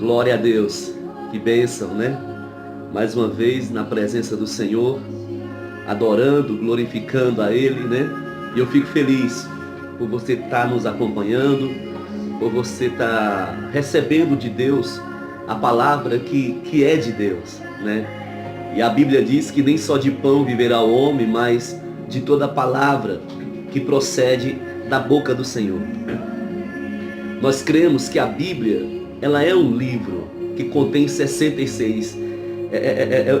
Glória a Deus, que bênção, né? Mais uma vez na presença do Senhor, adorando, glorificando a Ele, né? E eu fico feliz por você estar nos acompanhando, por você estar recebendo de Deus a palavra que é de Deus, né? E a Bíblia diz que nem só de pão viverá o homem, mas de toda palavra que procede da boca do Senhor. Nós cremos que a Bíblia, ela é um livro que contém 66.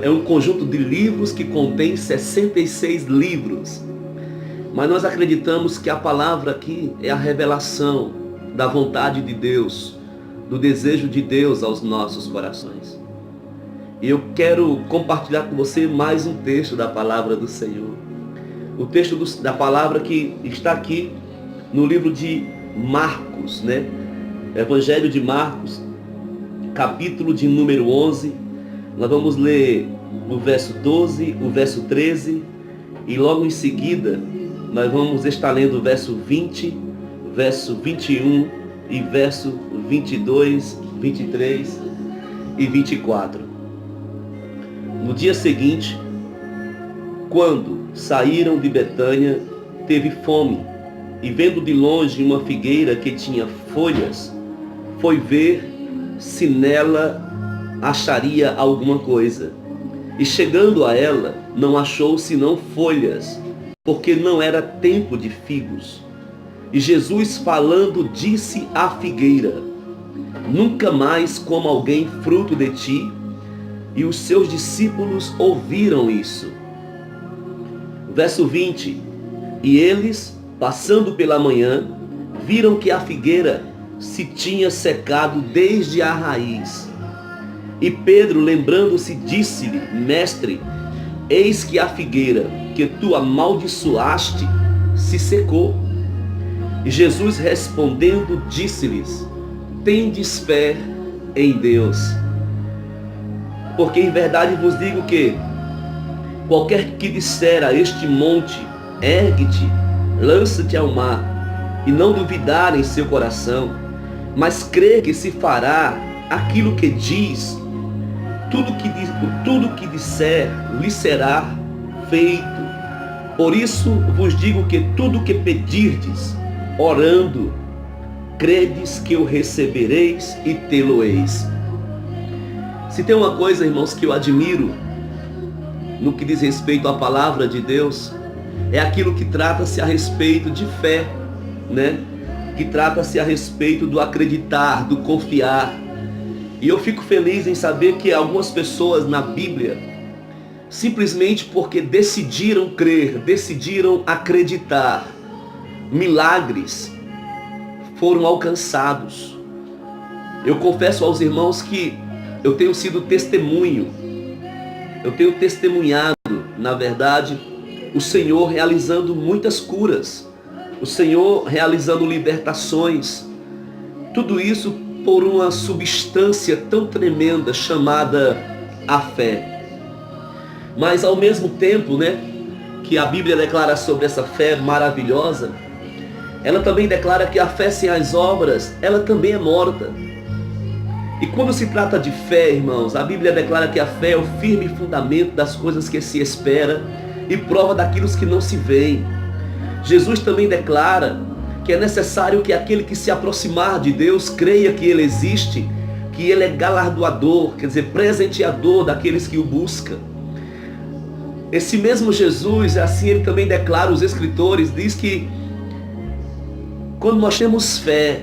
É um conjunto de livros que contém 66 livros. Mas nós acreditamos que a palavra aqui é a revelação da vontade de Deus, do desejo de Deus aos nossos corações. E eu quero compartilhar com você mais um texto da palavra do Senhor. O texto da palavra que está aqui no livro de Marcos, né? Evangelho de Marcos, capítulo de número 11. Nós vamos ler o verso 12, o verso 13 e logo em seguida nós vamos estar lendo o verso 20, verso 21 e verso 22, 23 e 24. No dia seguinte, quando saíram de Betânia, teve fome, e vendo de longe uma figueira que tinha folhas, foi ver se nela acharia alguma coisa. E chegando a ela, não achou senão folhas, porque não era tempo de figos. E Jesus, falando, disse à figueira: nunca mais coma alguém fruto de ti. E os seus discípulos ouviram isso. Verso 20. E eles, passando pela manhã, viram que a figueira se tinha secado desde a raiz. E Pedro, lembrando-se, disse-lhe: Mestre, eis que a figueira que tu amaldiçoaste se secou. E Jesus, respondendo, disse-lhes: tendes fé em Deus. Porque em verdade vos digo que qualquer que disser a este monte: ergue-te, lança-te ao mar, e não duvidar em seu coração, mas crer que se fará aquilo que diz, tudo que disser lhe será feito. Por isso vos digo que tudo que pedirdes, orando, credes que o recebereis e tê-lo-eis. Se tem uma coisa, irmãos, que eu admiro no que diz respeito à palavra de Deus, é aquilo que trata-se a respeito de fé, né? Que trata-se a respeito do acreditar, do confiar. E eu fico feliz em saber que algumas pessoas na Bíblia, simplesmente porque decidiram crer, decidiram acreditar, milagres foram alcançados. Eu confesso aos irmãos que eu tenho sido testemunho, eu tenho testemunhado, na verdade, o Senhor realizando muitas curas, o Senhor realizando libertações, tudo isso por uma substância tão tremenda chamada a fé. Mas ao mesmo tempo, né, que a Bíblia declara sobre essa fé maravilhosa, ela também declara que a fé sem as obras, ela também é morta. E quando se trata de fé, irmãos, a Bíblia declara que a fé é o firme fundamento das coisas que se espera e prova daquilo que não se vê. Jesus também declara que é necessário que aquele que se aproximar de Deus creia que Ele existe, que Ele é galardoador, quer dizer, presenteador daqueles que o buscam. Esse mesmo Jesus, assim Ele também declara, os escritores, diz que quando nós temos fé,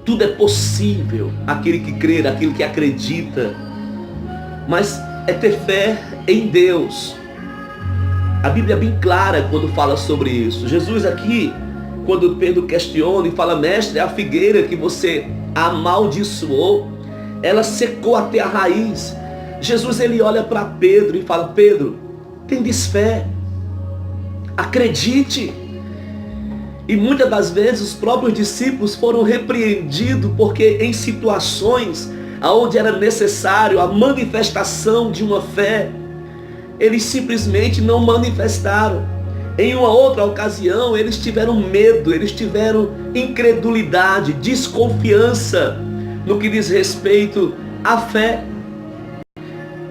tudo é possível, aquele que crê, aquele que acredita, mas é ter fé em Deus. A Bíblia é bem clara quando fala sobre isso. Jesus aqui, quando Pedro questiona e fala: mestre, a figueira que você amaldiçoou, ela secou até a raiz. Jesus, ele olha para Pedro e fala: Pedro, tendes fé, acredite. E muitas das vezes os próprios discípulos foram repreendidos porque em situações onde era necessário a manifestação de uma fé, eles simplesmente não manifestaram. Em uma outra ocasião, eles tiveram medo, eles tiveram incredulidade, desconfiança, no que diz respeito à fé.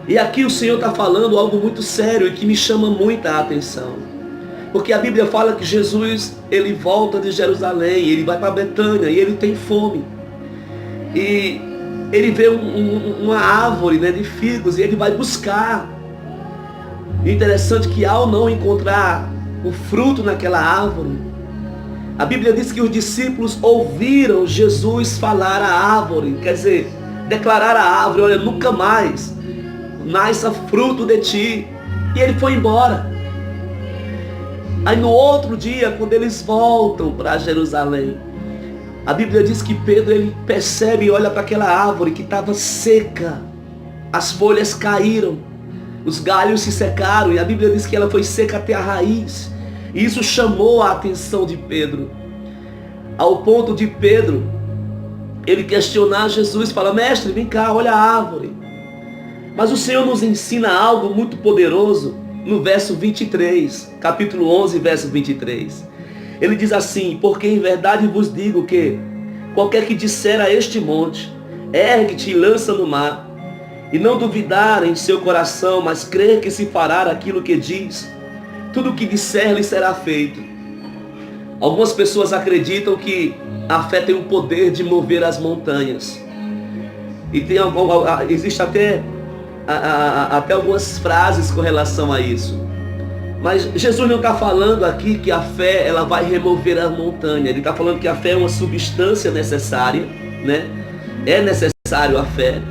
E aqui o Senhor está falando algo muito sério e que me chama muita atenção. Porque a Bíblia fala que Jesus, ele volta de Jerusalém, ele vai para Betânia e ele tem fome. E ele vê uma árvore, né, de figos e ele vai buscar. Interessante que ao não encontrar o fruto naquela árvore, a Bíblia diz que os discípulos ouviram Jesus falar à árvore, quer dizer, declarar à árvore: olha, nunca mais nasça fruto de ti. E ele foi embora. Aí no outro dia, quando eles voltam para Jerusalém, a Bíblia diz que Pedro, ele percebe e olha para aquela árvore que estava seca. As folhas caíram, os galhos se secaram, e a Bíblia diz que ela foi seca até a raiz. E isso chamou a atenção de Pedro, ao ponto de Pedro, ele questionar Jesus, fala: mestre, vem cá, olha a árvore. Mas o Senhor nos ensina algo muito poderoso no verso 23, capítulo 11, verso 23. Ele diz assim: porque em verdade vos digo que qualquer que disser a este monte, ergue-te e lança no mar, e não duvidar em seu coração, mas crer que se fará aquilo que diz, tudo o que disser lhe será feito. Algumas pessoas acreditam que a fé tem o poder de mover as montanhas. E existe até algumas frases com relação a isso. Mas Jesus não está falando aqui que a fé ela vai remover a montanha. Ele está falando que a fé é uma substância necessária, né? É necessário a fé,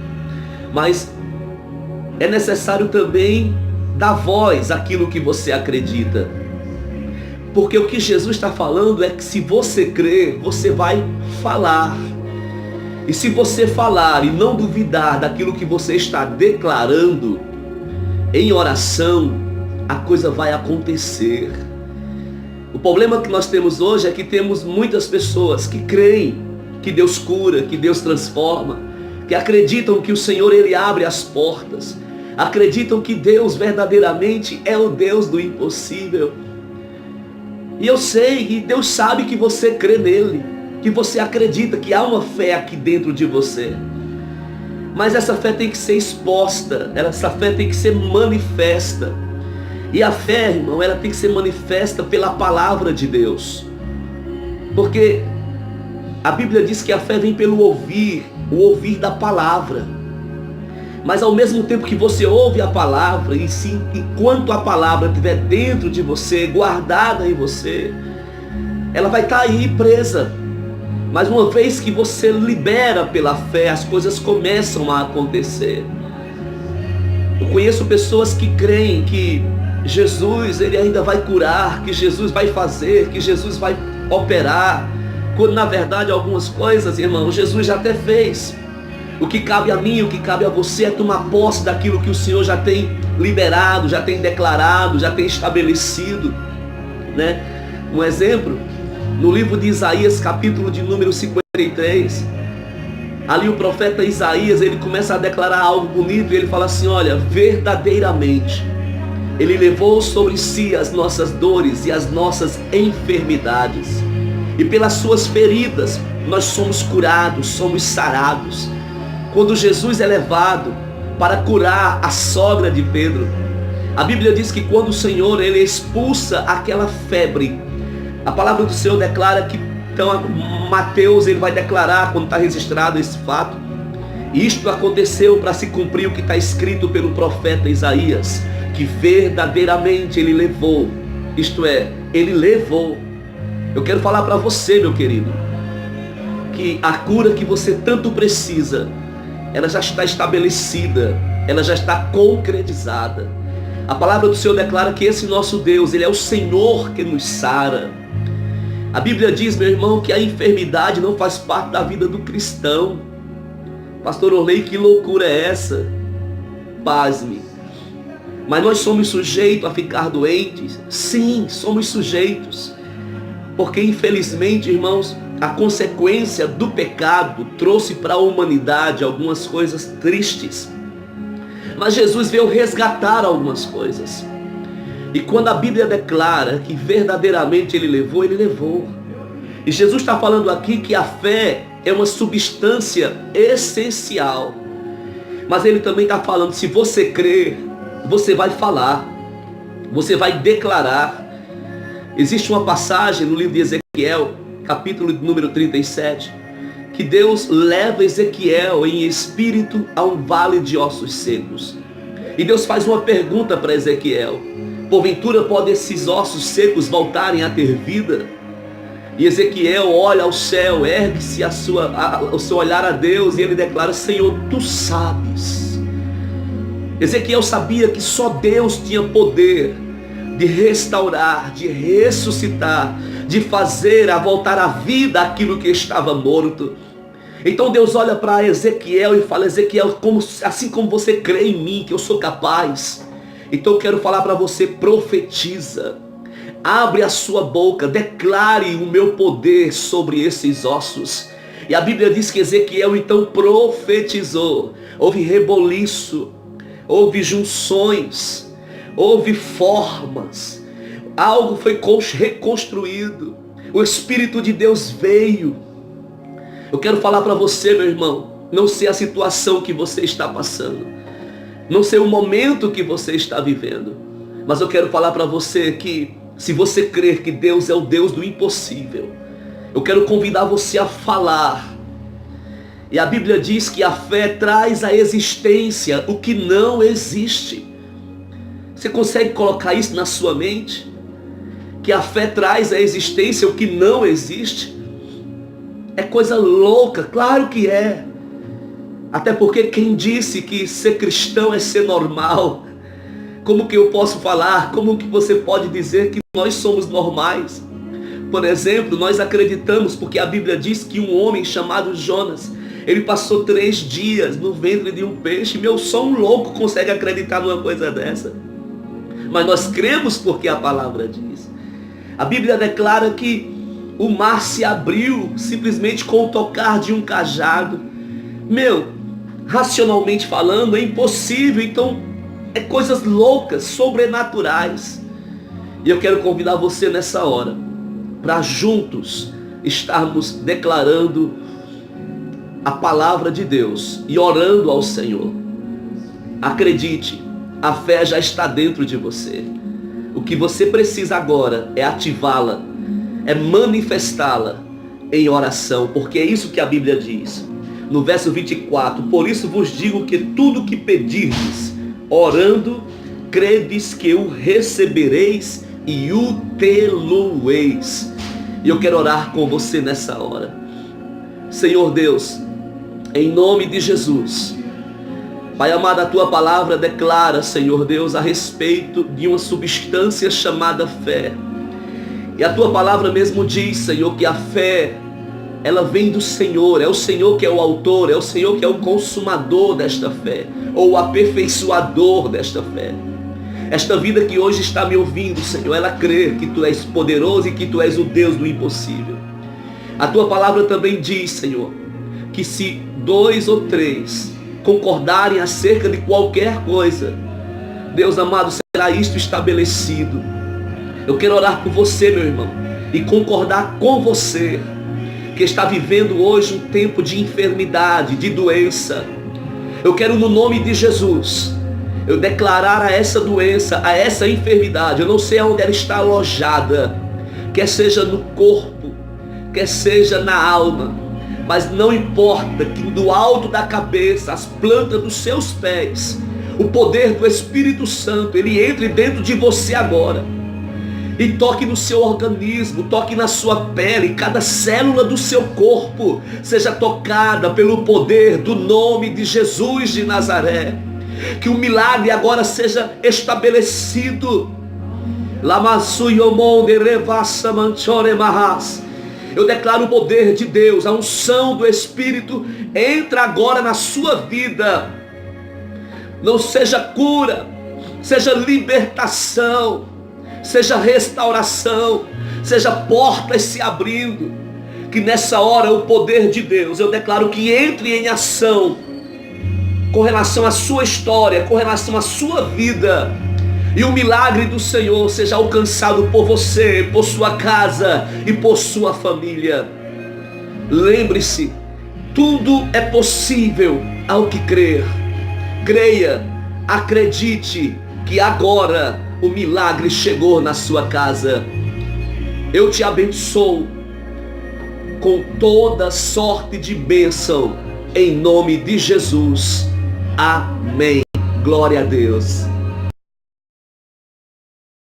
mas é necessário também dar voz àquilo que você acredita. Porque o que Jesus está falando é que se você crer, você vai falar. E se você falar e não duvidar daquilo que você está declarando em oração, a coisa vai acontecer. O problema que nós temos hoje é que temos muitas pessoas que creem que Deus cura, que Deus transforma, que acreditam que o Senhor, ele abre as portas, acreditam que Deus verdadeiramente é o Deus do impossível. E eu sei que Deus sabe que você crê nele, que você acredita que há uma fé aqui dentro de você. Mas essa fé tem que ser exposta, essa fé tem que ser manifesta. E a fé, irmão, ela tem que ser manifesta pela palavra de Deus. Porque a Bíblia diz que a fé vem pelo ouvir, o ouvir da palavra. Mas ao mesmo tempo que você ouve a palavra, e sim, enquanto a palavra estiver dentro de você, guardada em você, ela vai estar aí presa. Mas uma vez que você libera pela fé, as coisas começam a acontecer. Eu conheço pessoas que creem que Jesus, ele ainda vai curar, que Jesus vai fazer, que Jesus vai operar, quando na verdade algumas coisas, irmão, Jesus já até fez. O que cabe a mim, o que cabe a você é tomar posse daquilo que o Senhor já tem liberado, já tem declarado, já tem estabelecido, né? Um exemplo, no livro de Isaías, capítulo de número 53, ali o profeta Isaías, ele começa a declarar algo bonito, e ele fala assim: olha, verdadeiramente ele levou sobre si as nossas dores e as nossas enfermidades, e pelas suas feridas nós somos curados, somos sarados. Quando Jesus é levado para curar a sogra de Pedro, a Bíblia diz que quando o Senhor, ele expulsa aquela febre, a palavra do Senhor declara que, então Mateus, ele vai declarar, quando está registrado esse fato, isto aconteceu para se cumprir o que está escrito pelo profeta Isaías, que verdadeiramente ele levou, isto é, ele levou. Eu quero falar para você, meu querido, que a cura que você tanto precisa, ela já está estabelecida, ela já está concretizada. A palavra do Senhor declara que esse nosso Deus, ele é o Senhor que nos sara. A Bíblia diz, meu irmão, que a enfermidade não faz parte da vida do cristão. Pastor Orley, que loucura é essa? Pasme. Mas nós somos sujeitos a ficar doentes? Sim, somos sujeitos. Porque infelizmente, irmãos, a consequência do pecado trouxe para a humanidade algumas coisas tristes. Mas Jesus veio resgatar algumas coisas. E quando a Bíblia declara que verdadeiramente ele levou, ele levou. E Jesus está falando aqui que a fé, é uma substância essencial. Mas ele também está falando, se você crer, você vai falar, você vai declarar. Existe uma passagem no livro de Ezequiel, capítulo número 37, que Deus leva Ezequiel em espírito a um vale de ossos secos. E Deus faz uma pergunta para Ezequiel: porventura podem esses ossos secos voltarem a ter vida? E Ezequiel olha ao céu, ergue-se o seu olhar a Deus, e ele declara: Senhor, tu sabes. Ezequiel sabia que só Deus tinha poder de restaurar, de ressuscitar, de fazer a voltar à vida aquilo que estava morto. Então Deus olha para Ezequiel e fala: Ezequiel, assim como você crê em mim, que eu sou capaz, então eu quero falar para você, profetiza. Abre a sua boca, declare o meu poder sobre esses ossos. E a Bíblia diz que Ezequiel então profetizou. Houve reboliço, houve junções, houve formas, algo foi reconstruído. O Espírito de Deus veio. Eu quero falar para você, meu irmão, não sei a situação que você está passando, não sei o momento que você está vivendo, mas eu quero falar para você que, se você crer que Deus é o Deus do impossível, eu quero convidar você a falar. E a Bíblia diz que a fé traz à existência o que não existe. Você consegue colocar isso na sua mente? Que a fé traz à existência o que não existe? É coisa louca, claro que é. Até porque quem disse que ser cristão é ser normal? Como que eu posso falar? Como que você pode dizer que nós somos normais? Por exemplo, nós acreditamos, porque a Bíblia diz que um homem chamado Jonas, ele passou 3 dias no ventre de um peixe. Só um louco consegue acreditar numa coisa dessa. Mas nós cremos porque a palavra diz. A Bíblia declara que o mar se abriu simplesmente com o tocar de um cajado. Racionalmente falando, é impossível. Então, é coisas loucas, sobrenaturais. E eu quero convidar você nessa hora, para juntos estarmos declarando a palavra de Deus e orando ao Senhor. Acredite, a fé já está dentro de você. O que você precisa agora é ativá-la, é manifestá-la em oração, porque é isso que a Bíblia diz. No verso 24, por isso vos digo que tudo que pedirdes, orando, credes que o recebereis e o tê-lo-eis. E eu quero orar com você nessa hora. Senhor Deus, em nome de Jesus, Pai amado, a tua palavra declara, Senhor Deus, a respeito de uma substância chamada fé. E a tua palavra mesmo diz, Senhor, que a fé, ela vem do Senhor. É o Senhor que é o autor, é o Senhor que é o consumador desta fé, ou o aperfeiçoador desta fé. Esta vida que hoje está me ouvindo, Senhor, ela crê que tu és poderoso e que tu és o Deus do impossível. A tua palavra também diz, Senhor, que se 2 ou 3 concordarem acerca de qualquer coisa, Deus amado, será isto estabelecido. Eu quero orar por você, meu irmão, e concordar com você, que está vivendo hoje um tempo de enfermidade, de doença. Eu quero, no nome de Jesus, eu declarar a essa doença, a essa enfermidade, eu não sei onde ela está alojada, quer seja no corpo, quer seja na alma, mas não importa, que do alto da cabeça, as plantas dos seus pés, o poder do Espírito Santo, ele entre dentro de você agora, e toque no seu organismo, toque na sua pele, cada célula do seu corpo seja tocada pelo poder do nome de Jesus de Nazaré. Que o milagre agora seja estabelecido. Eu declaro o poder de Deus, a unção do Espírito entra agora na sua vida. Não seja cura, seja libertação, seja restauração, seja portas se abrindo. Que nessa hora o poder de Deus, eu declaro que entre em ação com relação à sua história, com relação à sua vida, e o milagre do Senhor seja alcançado por você, por sua casa e por sua família. Lembre-se, Tudo é possível ao que crer. Creia, acredite que agora o milagre chegou na sua casa. Eu te abençoo com toda sorte de bênção, em nome de Jesus. Amém. Glória a Deus.